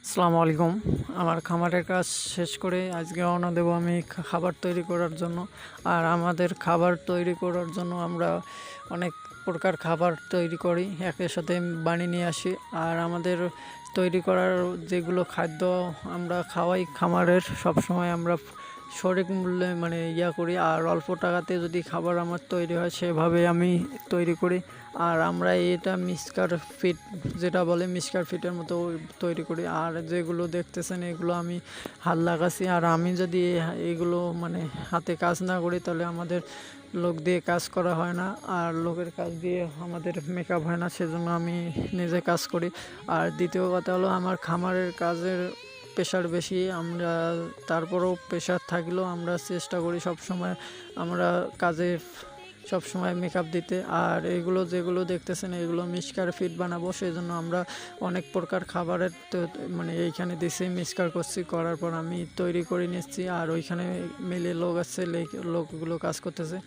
আসসালামু আলাইকুম। আমার খামারের কাজ শেষ করে আজকে রওনা দেবো আমি খাবার তৈরি করার জন্য। আর আমাদের খাবার তৈরি করার জন্য আমরা অনেক প্রকার খাবার তৈরি করি, একের সাথে বানিয়ে নিয়ে আসি। আর আমাদের তৈরি করার যেগুলো খাদ্য আমরা খাওয়াই খামারের, সবসময় আমরা সঠিক মূল্যে মানে করি। আর অল্প টাকাতে যদি খাবার আমার তৈরি হয় সেভাবে আমি তৈরি করি। আর আমরা এটা মিক্সচার ফিট, যেটা বলে মিক্সচার ফিটের মতো তৈরি করি। আর যেগুলো দেখতেছেন এগুলো আমি হাত লাগাচ্ছি। আর আমি যদি এগুলো মানে হাতে কাজ না করি তাহলে আমাদের লোক দিয়ে কাজ করা হয় না, আর লোকের কাজ দিয়ে আমাদের মেকআপ হয় না, সেজন্য আমি নিজে কাজ করি। আর দ্বিতীয় কথা হলো আমার খামারের কাজের প্রেশার বেশি, আমরা তারপরেও প্রেশার থাকলেও আমরা চেষ্টা করি সব সময় আমরা কাজে সব সময় মেকআপ দিতে। আর এগুলো যেগুলো দেখতেছেন এগুলো মিক্সচার ফিট বানাবো, সেই জন্য আমরা অনেক প্রকার খাবারের মানে এইখানে দিছি, মিক্সচার করছি, করার পর আমি তৈরি করে নিচ্ছি। আর ওইখানে মিলে লোক আছে, লোকগুলো কাজ করতেছে।